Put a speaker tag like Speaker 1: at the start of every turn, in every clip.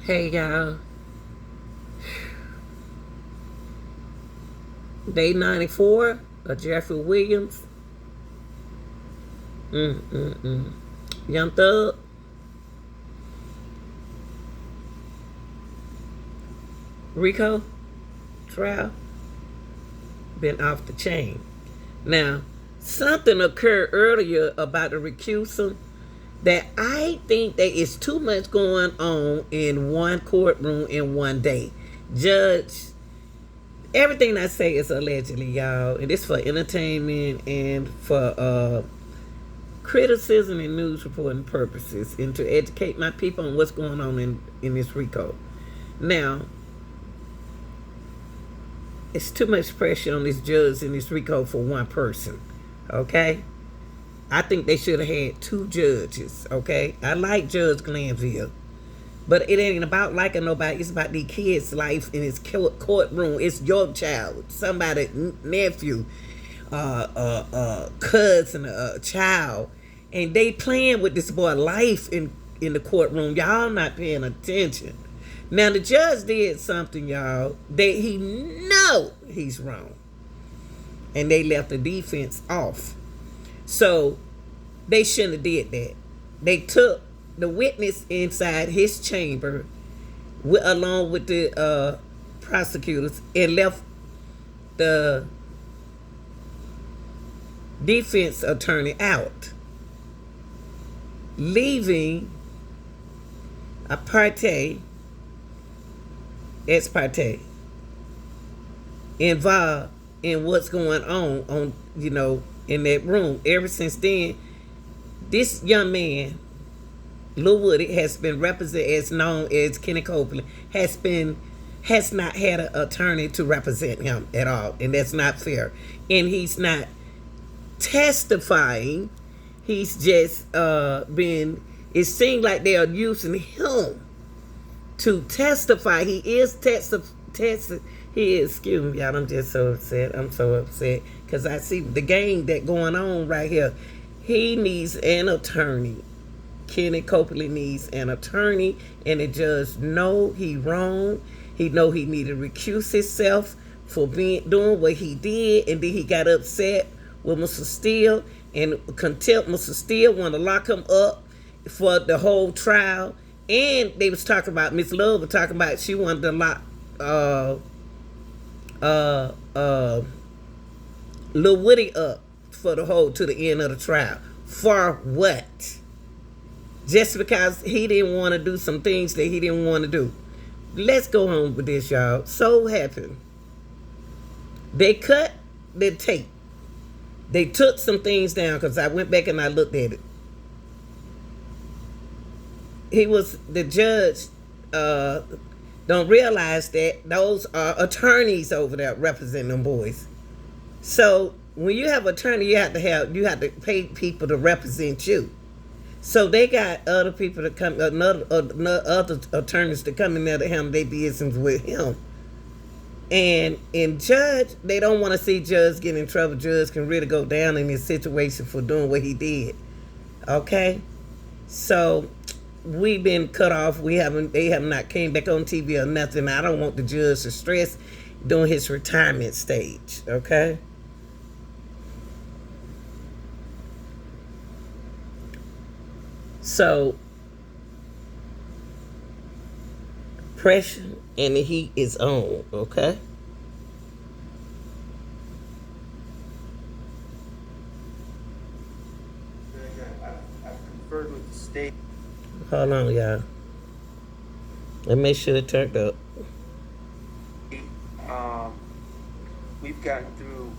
Speaker 1: Hey y'all, day 94 of Jeffrey Williams. Mm-mm-mm. Young Thug, Rico trial, been off the chain. Now, something occurred earlier about the recusal that I think there is too much going on in one courtroom in one day. Judge, everything I say is allegedly, y'all, and it's for entertainment and for criticism and news reporting purposes and to educate my people on what's going on in this Rico. Now, it's too much pressure on this judge and this Rico for one person. Okay? I think they should have had two judges. Okay? I like Judge Glanville. But it ain't about liking nobody. It's about these kids' life in his courtroom. It's your child, somebody, nephew, cousin, child, and they playing with this boy life in the courtroom. Y'all not paying attention. Now the judge did something, y'all, that he know he's wrong, and they left the defense off. So they shouldn't have did that. They took the witness inside his chamber along with the prosecutors and left the defense attorney out, leaving a parte, ex parte, involved in what's going on in that room. Ever since then, this young man, Lil Woody, has been represented as known as Kenny Copeland, has not had an attorney to represent him at all, and that's not fair. And he's not testifying. He's just been. It seems like they are using him to testify. He is He is. Excuse me, y'all. I'm just so upset. I'm so upset because I see the game that going on right here. He needs an attorney. Kenny Copeland needs an attorney, and the judge know he wrong. He know he need to recuse himself for doing what he did, and then he got upset with Mr. Steele and contempt. Mr. Steele want to lock him up for the whole trial, and they was talking about Miss Love was talking about she wanted to lock Lil Woody up for the whole to the end of the trial. For what? Just because he didn't want to do some things that he didn't want to do. Let's go on with this, y'all. So happened. They cut the tape. They took some things down because I went back and I looked at it. The judge don't realize that those are attorneys over there representing them boys. So when you have an attorney, you have to pay people to represent you. So they got other people to come, other attorneys to come in there to handle their business with him. And in Judge, they don't want to see Judge get in trouble. Judge can really go down in this situation for doing what he did. Okay? So we've been cut off. They have not came back on TV or nothing. I don't want the judge to stress during his retirement stage. Okay? So, pressure and the heat is on, okay?
Speaker 2: I've conferred with the state.
Speaker 1: Hold on, y'all. Let's make sure it turned up.
Speaker 2: We've gotten through,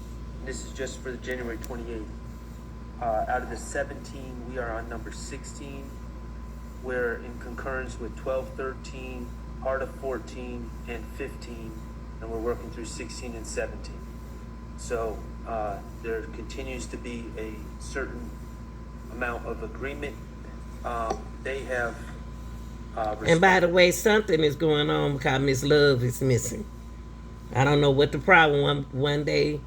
Speaker 2: this is just for the January 28th. Out of the 17, we are on number 16. We're in concurrence with 12, 13, part of 14, and 15, and we're working through 16 and 17. So there continues to be a certain amount of agreement. They have...
Speaker 1: And by the way, something is going on because Miss Love is missing. I don't know what the problem. One day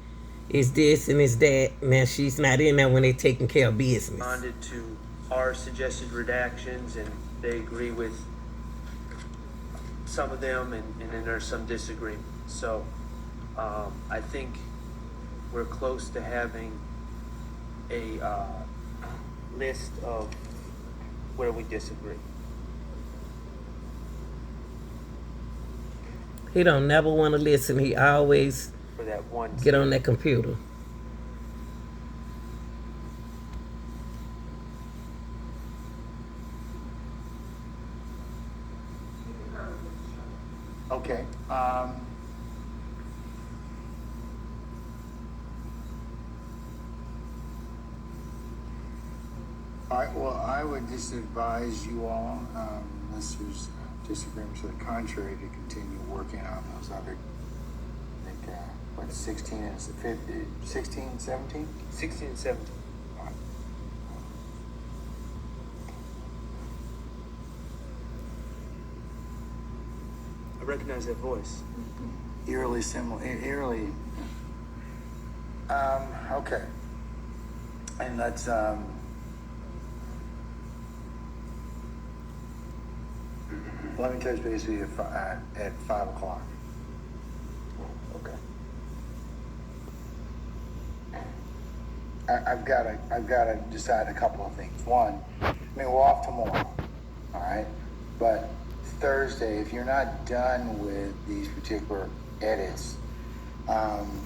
Speaker 1: is this and is that. Now she's not in there when they're taking care of business.
Speaker 2: Responded to our suggested redactions, and they agree with some of them, and then there's some disagreement. So I think we're close to having a list of where we disagree.
Speaker 1: He don't never want to listen. He always
Speaker 2: For that one.
Speaker 1: get on that computer.
Speaker 3: Okay. All right, well, I would just advise you all, unless there's disagreements to the contrary, to continue working on those other, I think, what, 16 and 15, 16, 17?
Speaker 2: 16 and 17. I recognize that voice.
Speaker 3: Eerily similar, eerily. Okay. And let's, let me touch base with you at 5 o'clock.
Speaker 2: Okay.
Speaker 3: I've got to decide a couple of things. One, I mean, we're off tomorrow, all right? But Thursday, if you're not done with these particular edits,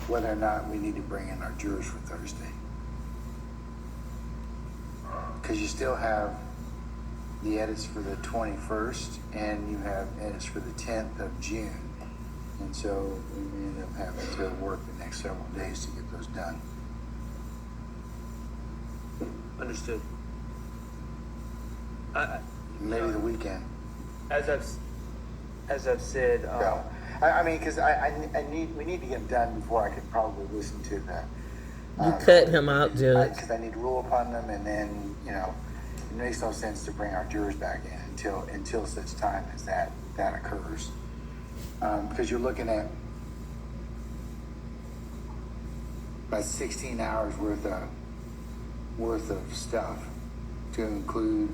Speaker 3: whether or not we need to bring in our jurors for Thursday. Because you still have the edits for the 21st, and you have edits for the 10th of June. And so we may end up having to work the next several days to get those done.
Speaker 2: Understood.
Speaker 3: Maybe the weekend.
Speaker 2: As I've said,
Speaker 3: No. I mean, because we need to get them done before I can probably listen to that.
Speaker 1: You cut him out, Judge.
Speaker 3: Because I need to rule upon them, and then, you know, it makes no sense to bring our jurors back in until such time as that occurs. Because you're looking at about 16 hours worth of stuff to include,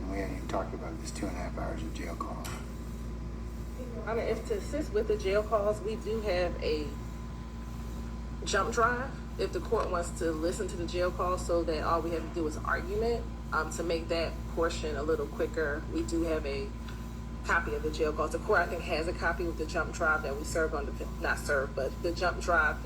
Speaker 3: and we haven't even talked about this, 2.5 hours of jail calls.
Speaker 4: I mean, if to assist with the jail calls, we do have a jump drive. If the court wants to listen to the jail calls so that all we have to do is argument, to make that portion a little quicker, we do have a copy of the jail calls. The court, I think, has a copy with the jump drive that we serve on but the jump drive,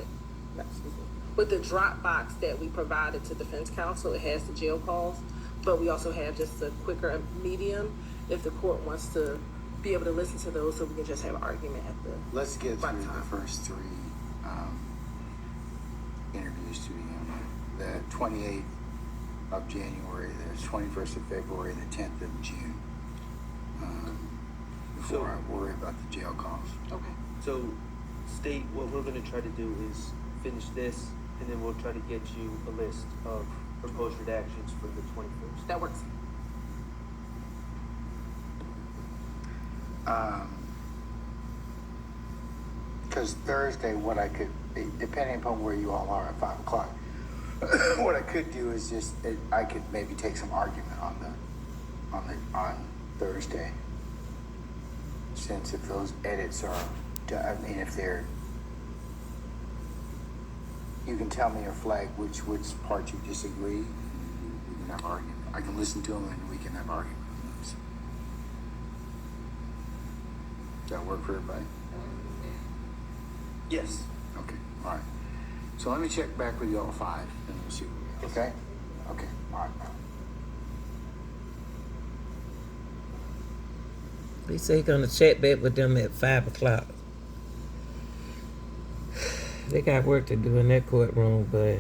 Speaker 4: with the drop box that we provided to defense counsel, it has the jail calls, but we also have just a quicker medium if the court wants to be able to listen to those, so we can just have an argument at the
Speaker 3: Let's get
Speaker 4: right
Speaker 3: through
Speaker 4: time.
Speaker 3: the first three interviews to begin with. The 28th of January, the 21st of February, the 10th of June. Before I worry about the jail calls.
Speaker 4: Okay.
Speaker 2: so state what we're going to try to do is finish this, and then we'll try to get you a list of proposed redactions for the 21st.
Speaker 4: That works.
Speaker 3: Because Thursday, what I could, depending upon where you all are at 5 o'clock, what I could do is I could maybe take some argument on Thursday. Since if those edits are, I mean, if they're, you can tell me or flag which part you disagree, and we can have argument. I can listen to them and we can have argument on those. Does that work for everybody?
Speaker 2: Yes.
Speaker 3: Okay, all right. So let me check back with you all 5, and we'll see what we have, okay? Okay, all right.
Speaker 1: He said he's gonna check back with them at 5 o'clock. They got work to do in that courtroom, but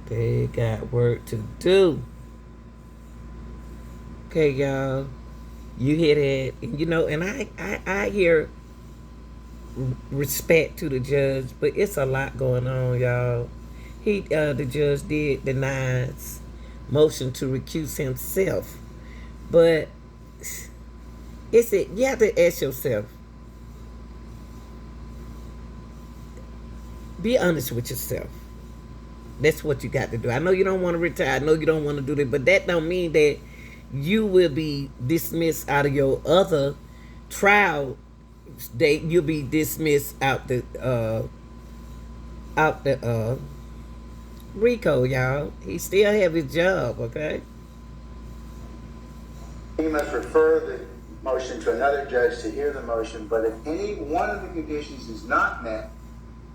Speaker 1: they got work to do. Okay, y'all. You hear that? And, you know, and I hear respect to the judge, but it's a lot going on, y'all. The judge did denies motion to recuse himself, but you have to ask yourself, be honest with yourself. That's what you got to do. I know you don't want to retire. I know you don't want to do that, but that don't mean that you will be dismissed out of your other trial date. You'll be dismissed out the Rico, y'all. He still have his job, okay?
Speaker 3: He must refer the motion to another judge to hear the motion, but if any one of the conditions is not met,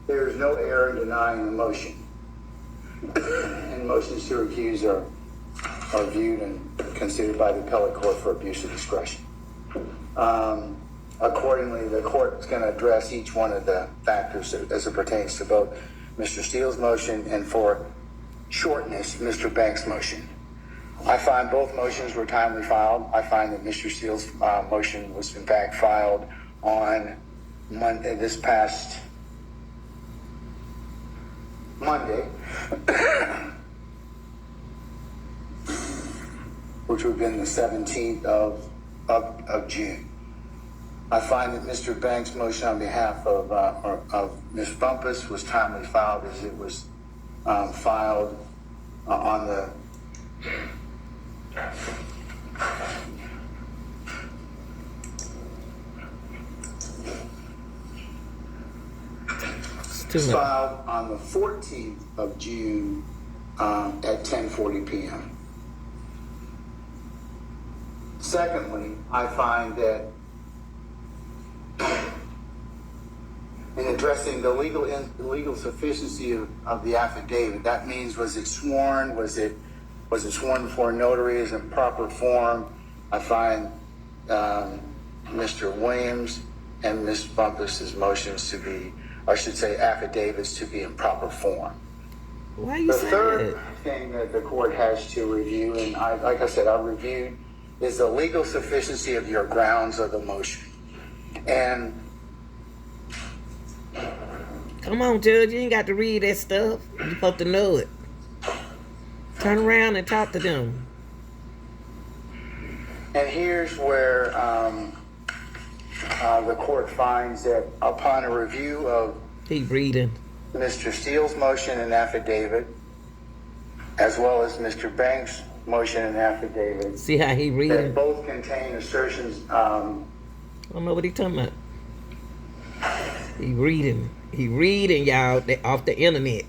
Speaker 3: there is no error in denying the motion. And motions to recuse are viewed and considered by the appellate court for abuse of discretion. Accordingly, the court is going to address each one of the factors as it pertains to both Mr. Steele's motion and for shortness, Mr. Banks' motion. I find both motions were timely filed. I find that Mr. Steele's motion was in fact filed on Monday, this past Monday, which would have been the 17th of June. I find that Mr. Banks' motion on behalf of Ms. Bumpus was timely filed as it was filed on the filed on the 14th of June at 10:40 p.m. Secondly, I find that in addressing the legal sufficiency of the affidavit, that means was it sworn? Was it sworn before a notary? Is in proper form? I find Mr. Williams and Ms. Bumpus's motions to be, I should say, affidavits to be in proper form.
Speaker 1: Why you
Speaker 3: The
Speaker 1: saying
Speaker 3: third
Speaker 1: that?
Speaker 3: thing that the court has to review, and like I said, I reviewed, is the legal sufficiency of your grounds of the motion. And
Speaker 1: Come on, Judge. You ain't got to read that stuff. You're supposed to know it. Turn around and talk to them.
Speaker 3: And here's where the court finds that upon a review of
Speaker 1: Keep reading.
Speaker 3: Mr. Steele's motion and affidavit, as well as Mr. Banks' motion and affidavit,
Speaker 1: See how he
Speaker 3: that
Speaker 1: reading?
Speaker 3: both contain assertions.
Speaker 1: I don't know what he talking about. He reading. He reading, y'all, off the internet.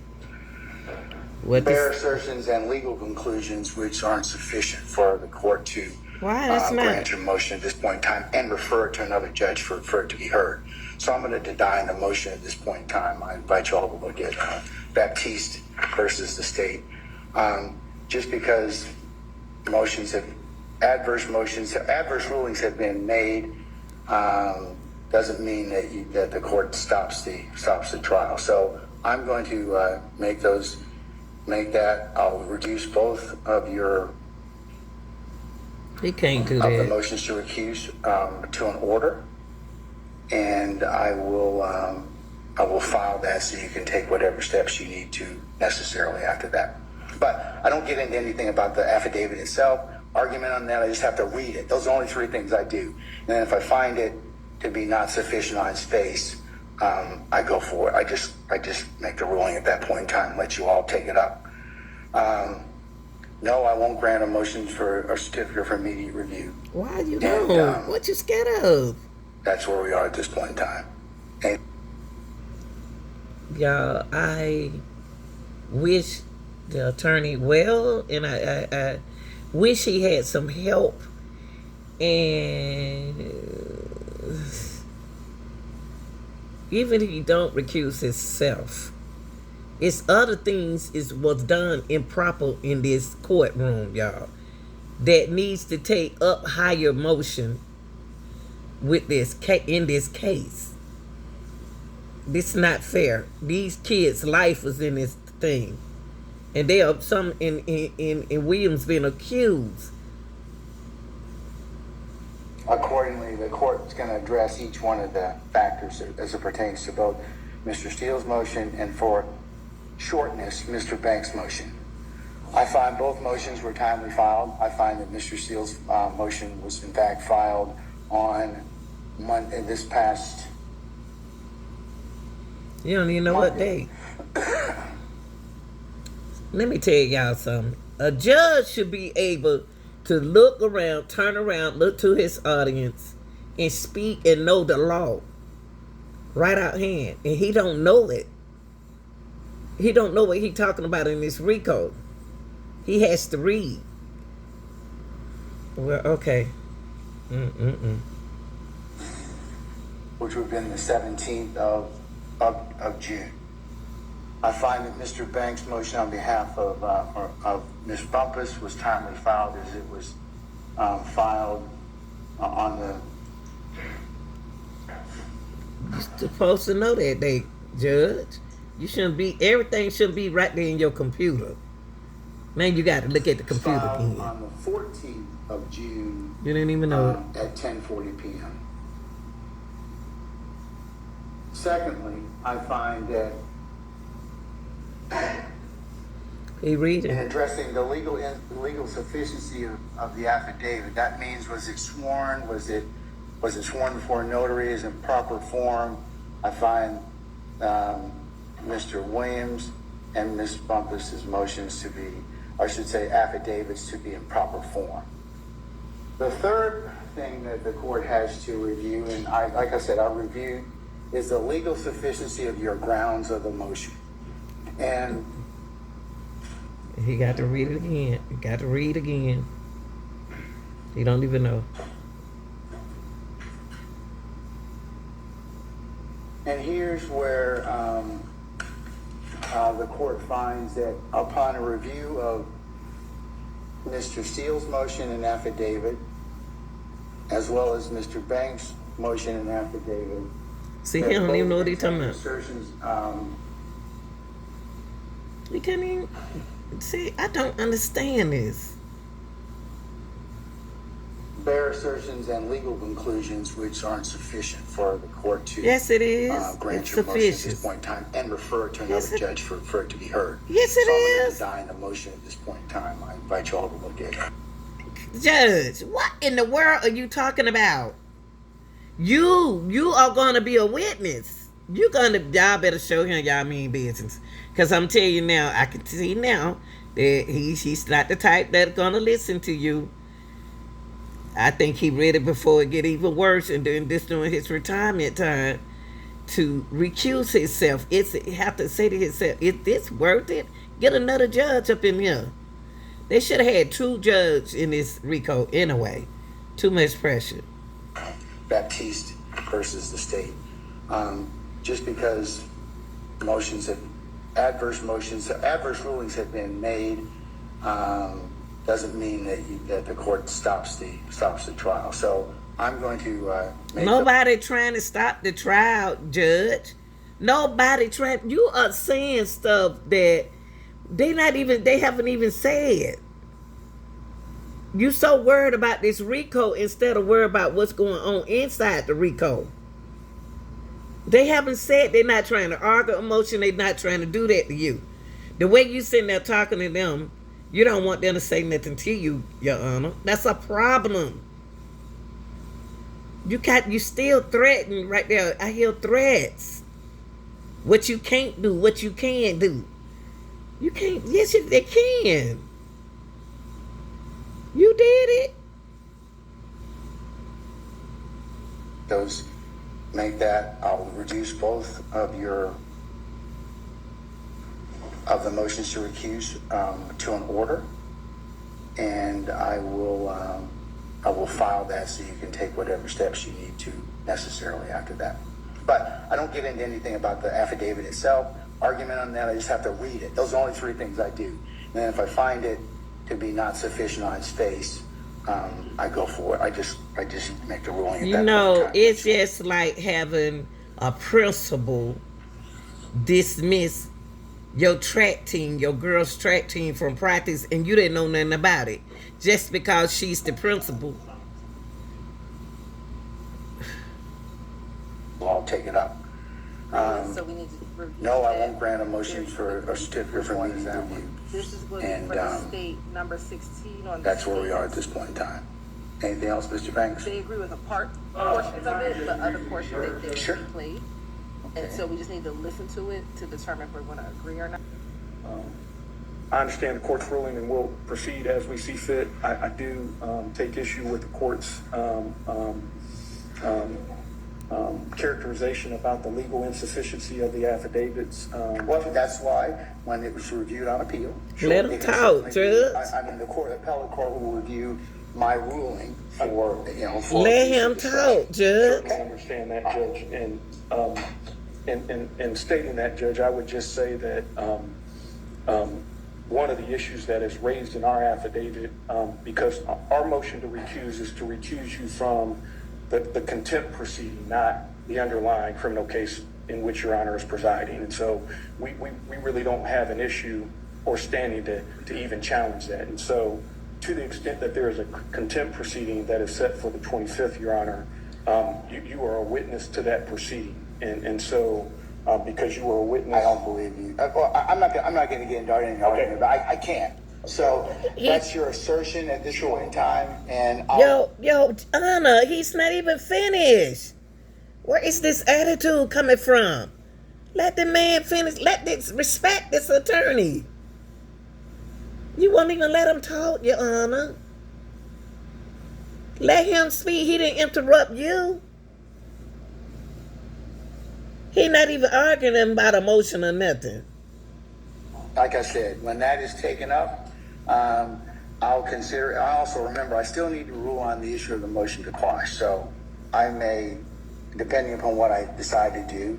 Speaker 1: What
Speaker 3: Bare
Speaker 1: this?
Speaker 3: assertions and legal conclusions which aren't sufficient for the court to
Speaker 1: Why that's
Speaker 3: grant
Speaker 1: not?
Speaker 3: your motion at this point in time and refer it to another judge for it to be heard. So I'm going to deny the motion at this point in time. I invite you all to look at Baptiste versus the state. Just because adverse rulings have been made, doesn't mean that the court stops the trial. So I'm going to make that. I'll reduce both of
Speaker 1: He can't do
Speaker 3: the
Speaker 1: that.
Speaker 3: motions to recuse to an order, and I will file that so you can take whatever steps you need to necessarily after that. But I don't get into anything about the affidavit itself, argument on that. I just have to read it. Those are the only three things I do. And then if I find it to be not sufficient on its face, I go for it. I just make the ruling at that point in time, let you all take it up. No, I won't grant a motion for a certificate for immediate review.
Speaker 1: Why you
Speaker 3: And,
Speaker 1: don't? What you scared of?
Speaker 3: That's where we are at this point in time. And
Speaker 1: Y'all, I wish the attorney well, and I wish he had some help. And even if he don't recuse himself, it's other things was done improper in this courtroom, y'all, that needs to take up higher motion with this in this case. This is not fair. These kids' life was in this thing, and they are some in Williams been accused.
Speaker 3: accordingly, the court is going to address each one of the factors as it pertains to both Mr. Steele's motion and for shortness, Mr. Banks' motion. I find both motions were timely filed. I find that Mr. Steele's motion was in fact filed on Monday, this past
Speaker 1: You don't even know what day. Let me tell y'all something. A judge should be able to look around, turn around, look to his audience, and speak and know the law right out hand, and he don't know it. He don't know what he talking about in this Rico. He has to read. Well, okay.
Speaker 3: Which would have been the 17th of June. I find that Mr. Banks' motion on behalf of Ms. Bumpus was timely filed, as it was filed on the.
Speaker 1: You're supposed to know that, they Judge. You shouldn't be. Everything shouldn't be right there in your computer. Man, you got to look at the computer again.
Speaker 3: On the 14th of June.
Speaker 1: You didn't even know it.
Speaker 3: At 10:40 p.m. Secondly, I find that
Speaker 1: He reading.
Speaker 3: in addressing the legal sufficiency of the affidavit, that means, was it sworn? Was it sworn before a notary? Is in proper form? I find Mr. Williams and Ms. Bumpus's motions to be, or I should say, affidavits to be in proper form. The third thing that the court has to review, and like I said, I reviewed, is the legal sufficiency of your grounds of the motion. And
Speaker 1: He got to read it again. He got to read again. He don't even know.
Speaker 3: And here's where the court finds that upon a review of Mr. Steele's motion and affidavit, as well as Mr. Banks' motion and affidavit.
Speaker 1: See, he don't even know what he's talking about.
Speaker 3: Assertions,
Speaker 1: He can't even. See, I don't understand this.
Speaker 3: bare assertions and legal conclusions which aren't sufficient for the court to
Speaker 1: Yes, it is.
Speaker 3: grant
Speaker 1: It's
Speaker 3: your motion at
Speaker 1: sufficient.
Speaker 3: this point in time and refer it to another
Speaker 1: Yes, it-
Speaker 3: judge for it to be heard.
Speaker 1: Yes, it
Speaker 3: So I'm going
Speaker 1: is.
Speaker 3: to deny the motion at this point in time. I invite you all to look at it.
Speaker 1: Judge, what in the world are you talking about? You are going to be a witness. Y'all better show him y'all mean business. Because I'm telling you now, I can see now that he's not the type that's going to listen to you. I think he read it before it get even worse, and then this during his retirement time to recuse himself. He have to say to himself, is this worth it? Get another judge up in here. They should have had 2 judges in this Rico anyway. Too much pressure.
Speaker 3: Baptiste versus the state. Just because adverse rulings have been made, doesn't mean that the court stops the trial. So I'm going to make
Speaker 1: Nobody trying to stop the trial, Judge. Nobody trying. You are saying stuff that they haven't even said. You so worried about this Rico instead of worried about what's going on inside the Rico. They haven't said. They're not trying to argue emotion. They're not trying to do that to you. The way you sitting there talking to them, you don't want them to say nothing to you, Your Honor. That's a problem. You still threaten right there. I hear threats. What you can't do, what you can do. You can't. Yes, they can. You did it.
Speaker 3: those, make that, I'll reduce both of the motions to recuse to an order, and I will file that so you can take whatever steps you need to necessarily after that. But I don't get into anything about the affidavit itself, argument on that. I just have to read it. Those are only 3 things I do. And then if I find it to be not sufficient on its face, I go for it. I just make the ruling. At
Speaker 1: You
Speaker 3: that
Speaker 1: know,
Speaker 3: point in time.
Speaker 1: it's just like having a principal dismiss your track team, your girls' track team from practice, and you didn't know nothing about it just because she's the principal.
Speaker 3: I'll take it up.
Speaker 4: So we need to review
Speaker 3: No, I
Speaker 4: that.
Speaker 3: won't grant a motion for a certificate for needing review.
Speaker 4: This is what
Speaker 3: And,
Speaker 4: for the state number 16 on the
Speaker 3: That's where we are at
Speaker 4: states.
Speaker 3: this point in time. Anything else, Mr. Banks?
Speaker 4: They agree with a portions of it, but other portions they
Speaker 3: Sure.
Speaker 4: didn't play. And so we just need to listen to it to determine if we're going to agree or not.
Speaker 5: I understand the court's ruling and we'll proceed as we see fit. I do take issue with the court's characterization about the legal insufficiency of the affidavits.
Speaker 3: Well, that's why when it was reviewed on appeal.
Speaker 1: Let him
Speaker 3: it can
Speaker 1: talk,
Speaker 3: certainly be-
Speaker 1: Judge.
Speaker 3: I mean, the appellate court will review my ruling for, for.
Speaker 1: Let him talk, Judge.
Speaker 5: I understand that, Judge. And stating that, Judge, I would just say that one of the issues that is raised in our affidavit, because our motion to recuse is to recuse you from the contempt proceeding, not the underlying criminal case in which Your Honor is presiding. And so we really don't have an issue or standing to even challenge that. And so to the extent that there is a contempt proceeding that is set for the 25th, Your Honor, you are a witness to that proceeding. And so because you were a witness.
Speaker 3: I don't believe you. I'm not going to get into any argument, but I can't. So that's your assertion at this point in time, and
Speaker 1: Yo, Anna, he's not even finished. Where is this attitude coming from? Let the man finish. Respect this attorney. You won't even let him talk, Your Honor. Let him speak. He didn't interrupt you. He not even arguing about a motion or nothing.
Speaker 3: like I said, when that is taken up, I'll consider it. I also remember I still need to rule on the issue of the motion to quash. So I may, depending upon what I decide to do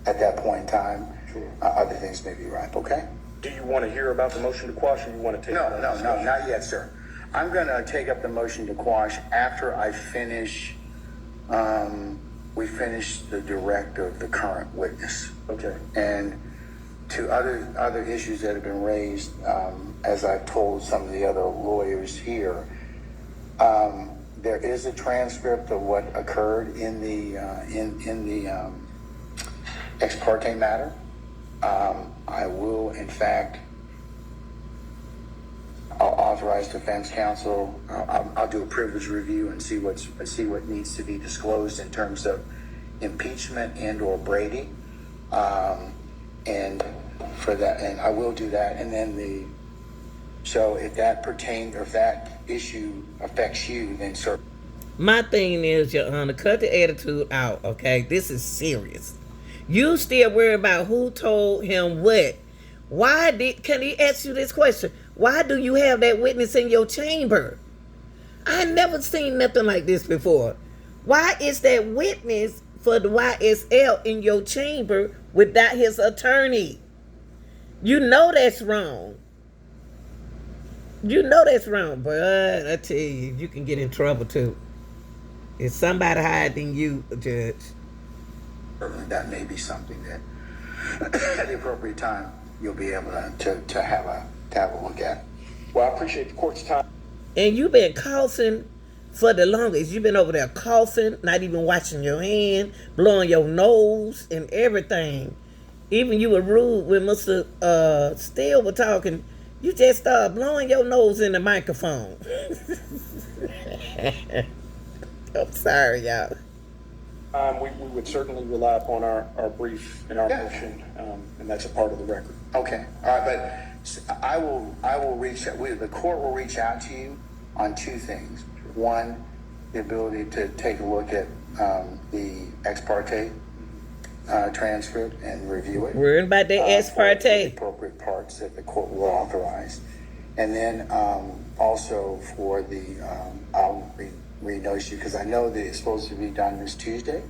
Speaker 3: at that point in time, other things may be ripe. Okay.
Speaker 5: Do you want to hear about the motion to quash, or you want to take?
Speaker 3: No, not yet, sir. I'm going to take up the motion to quash after I finish. We finish the direct of the current witness.
Speaker 5: Okay.
Speaker 3: And to other issues that have been raised, as I've told some of the other lawyers here, there is a transcript of what occurred in the ex parte matter. I will, in fact, I'll authorize defense counsel. I'll do a privilege review and see what needs to be disclosed in terms of impeachment and/or Brady, and for that, and I will do that. And then so if that pertains, or if that issue affects you, then sir.
Speaker 1: My thing is, Your Honor, cut the attitude out, okay? This is serious. You still worry about who told him what. Can he ask you this question? Why do you have that witness in your chamber? I never seen nothing like this before. Why is that witness for the YSL in your chamber without his attorney? You know that's wrong. You know that's wrong, but I tell you, you can get in trouble too. If somebody hiding you, Judge.
Speaker 3: That may be something that at the appropriate time you'll be able to have a look at.
Speaker 5: Well, I appreciate the court's time.
Speaker 1: And you've been coughing for the longest. You've been over there coughing, not even washing your hand, blowing your nose and everything. Even you were rude when Mr. Steele was talking. You just started blowing your nose in the microphone. I'm sorry, y'all.
Speaker 5: We would certainly rely upon our brief and our motion, and that's a part of the record.
Speaker 3: Okay. All right, but I will reach out. The court will reach out to you on two things. One, the ability to take a look at the ex parte transcript and review it.
Speaker 1: Worrying about the ex parte.
Speaker 3: The appropriate parts that the court will authorize. And then also for the, I'll re-notice you, because I know that it's supposed to be done this Tuesday,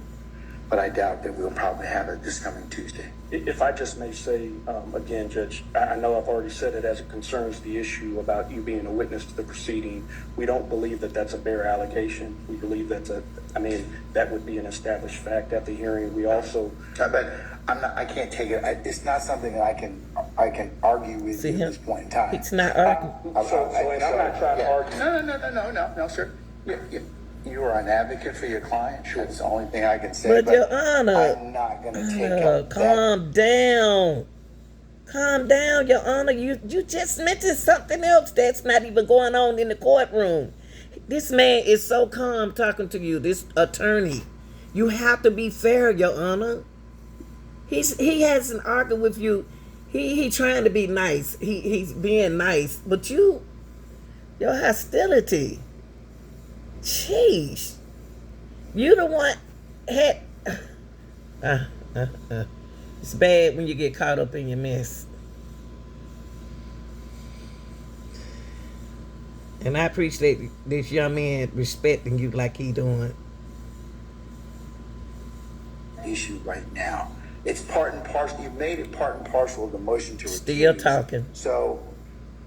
Speaker 3: but I doubt that we'll probably have it this coming Tuesday.
Speaker 5: If I just may say, again, Judge, I know I've already said it as it concerns the issue about you being a witness to the proceeding. We don't believe that that's a bare allegation. We believe that would be an established fact at the hearing. We also...
Speaker 3: But I can't take it. It's not something that I can argue with you at this point in time.
Speaker 1: It's not arguing.
Speaker 5: I'm not trying to argue.
Speaker 3: No, sir. You are an advocate for your client. Sure. That's the only thing I can say.
Speaker 1: But Your Honor,
Speaker 3: I'm not going to take up
Speaker 1: calm down. Calm down, Your Honor. You just mentioned something else that's not even going on in the courtroom. This man is so calm talking to you, this attorney. You have to be fair, Your Honor. He hasn't argued with you. He trying to be nice. He's being nice, but your hostility. Jeez, you the one had. It's bad when you get caught up in your mess. And I appreciate this young man respecting you like he doing.
Speaker 3: Issue right now. It's part and parcel. You've made it part and parcel of the motion to recuse.
Speaker 1: Still talking.
Speaker 3: So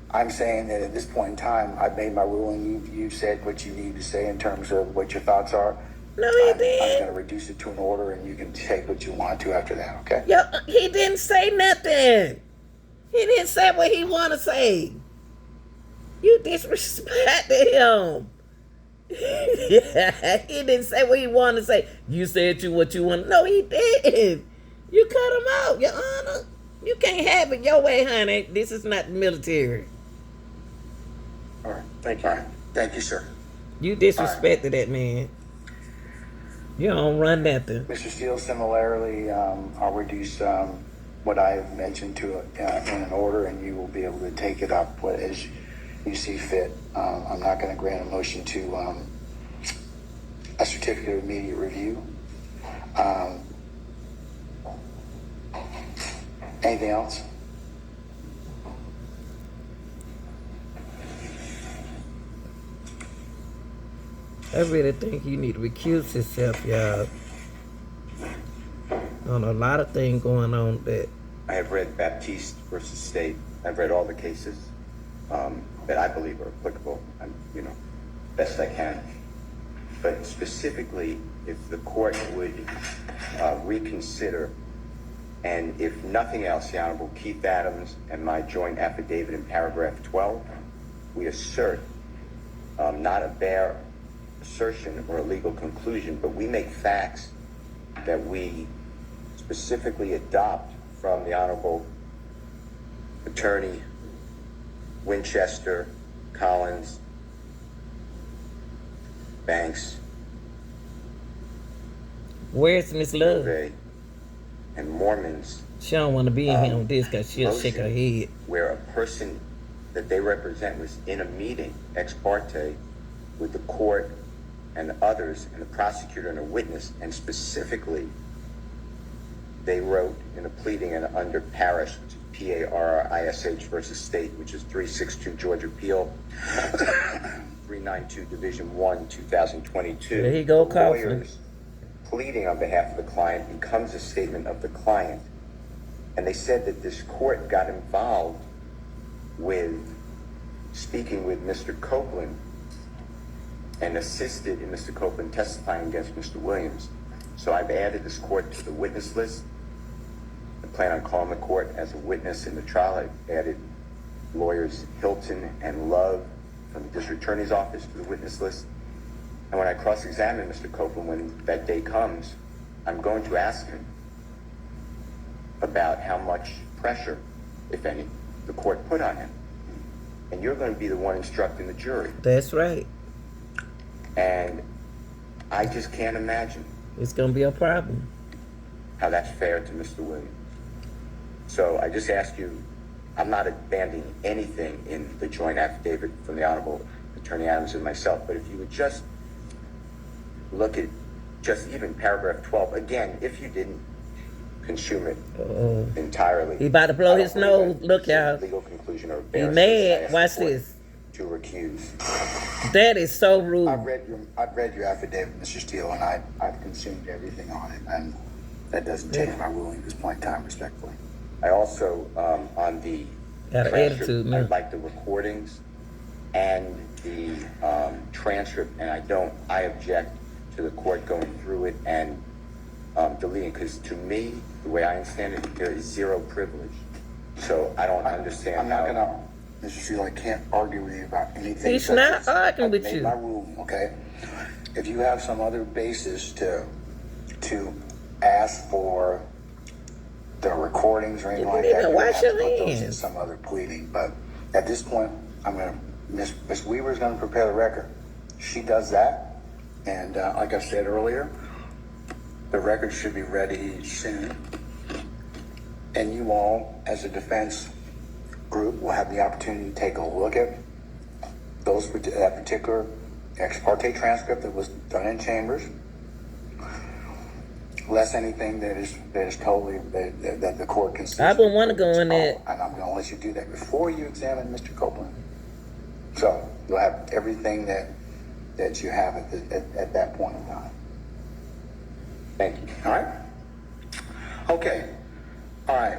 Speaker 3: I'm saying that at this point in time, I've made my ruling. You've said what you need to say in terms of what your thoughts are.
Speaker 1: No, he
Speaker 3: I'm
Speaker 1: didn't.
Speaker 3: going to reduce it to an order, and you can take what you want to after that, okay?
Speaker 1: Yo, he didn't say nothing. He didn't say what he want to say. You disrespected him. Yeah, he didn't say what he wanted to say. You said what you want. No, he didn't. You cut him out, Your Honor. You can't have it your way, honey. This is not the military.
Speaker 3: All right. Thank you. All right. Thank you, sir.
Speaker 1: You disrespected that man. You don't run nothing.
Speaker 3: Mr. Steele, similarly, I'll reduce what I have mentioned to in an order, and you will be able to take it up as you see fit. I'm not going to grant a motion to a certificate of immediate review. Anything else?
Speaker 1: I really think you need to recuse yourself, y'all. On a lot of things going on that.
Speaker 6: I have read Baptiste versus State. I've read all the cases that I believe are applicable. I'm, best I can. But specifically, if the court would reconsider, and if nothing else, the Honorable Keith Adams and my joint affidavit in paragraph 12, we assert not a bare assertion or a legal conclusion, but we make facts that we specifically adopt from the Honorable Attorney Winchester, Collins, Banks,
Speaker 1: Where's Miss Love?
Speaker 6: Ray, and Mormons.
Speaker 1: She don't want to be in here on this because she'll shake her head.
Speaker 6: Where a person that they represent was in a meeting, ex parte, with the court and others, and the prosecutor and a witness, and specifically they wrote in a pleading and under Parish, P-A-R-R-I-S-H versus State, which is 362 Georgia Appeal, 392 Division 1, 2022.
Speaker 1: There you go,
Speaker 6: the
Speaker 1: Kaufman.
Speaker 6: lawyers pleading on behalf of the client becomes a statement of the client. And they said that this court got involved with speaking with Mr. Copeland and assisted in Mr. Copeland testifying against Mr. Williams. So I've added this court to the witness list. I plan on calling the court as a witness in the trial. I've added lawyers Hilton and Love from the district attorney's office to the witness list. And when I cross-examine Mr. Copeland, when that day comes, I'm going to ask him about how much pressure, if any, the court put on him. And you're going to be the one instructing the jury.
Speaker 1: That's right.
Speaker 6: And I just can't imagine
Speaker 1: It's going to be a problem.
Speaker 6: how that's fair to Mr. Williams. So I just ask you, I'm not abandoning anything in the joint affidavit from the Honorable Attorney Adams and myself, but if you would just look at just even paragraph 12, again, if you didn't consume it entirely.
Speaker 1: He about to blow
Speaker 6: I don't
Speaker 1: his
Speaker 6: believe
Speaker 1: nose.
Speaker 6: that
Speaker 1: Look,
Speaker 6: it's a
Speaker 1: y'all.
Speaker 6: legal conclusion or a
Speaker 1: He
Speaker 6: bare
Speaker 1: mad.
Speaker 6: assertion. I
Speaker 1: Watch
Speaker 6: ask the court
Speaker 1: this.
Speaker 6: to recuse.
Speaker 1: That is so rude.
Speaker 3: I've read your affidavit, Mr. Steele, and I've consumed everything on it, and that doesn't change my ruling at this point in time, respectfully.
Speaker 6: I also, on the
Speaker 1: Got an
Speaker 6: transcript,
Speaker 1: attitude, man.
Speaker 6: I'd like the recordings and the transcript, and I object to the court going through it and deleting, because to me, the way I understand it, there is zero privilege. So I don't understand
Speaker 3: I'm not gonna, Mr. Steele, I can't argue with you about anything.
Speaker 1: He's
Speaker 3: such
Speaker 1: not
Speaker 3: as
Speaker 1: arguing with
Speaker 3: I've
Speaker 1: you.
Speaker 3: made my ruling, okay? If you have some other basis to ask for the recordings or anything
Speaker 1: You
Speaker 3: like
Speaker 1: need
Speaker 3: that,
Speaker 1: to
Speaker 3: you're gonna
Speaker 1: wash
Speaker 3: have to
Speaker 1: your
Speaker 3: put those in
Speaker 1: hands.
Speaker 3: some other pleading. But at this point, Miss Weaver's gonna prepare the record. She does that, and like I said earlier, the record should be ready soon. and you all, as a defense group, will have the opportunity to take a look at that particular ex parte transcript that was done in chambers, less anything that is totally that the court can see.
Speaker 1: I wouldn't want to go in there.
Speaker 3: And I'm going to let you do that before you examine Mr. Copeland. So you'll have everything that you have at that point in time.
Speaker 6: Thank you.
Speaker 3: All right. Okay. All right.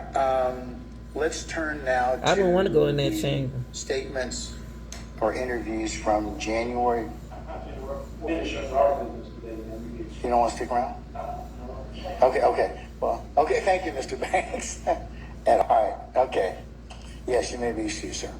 Speaker 3: Let's turn now to
Speaker 1: I don't want to go in that chamber.
Speaker 3: statements or interviews from January. You don't want to stick around? Okay. Well, okay. Thank you, Mr. Banks. And all right. Okay. Yes, you may be excused, sir.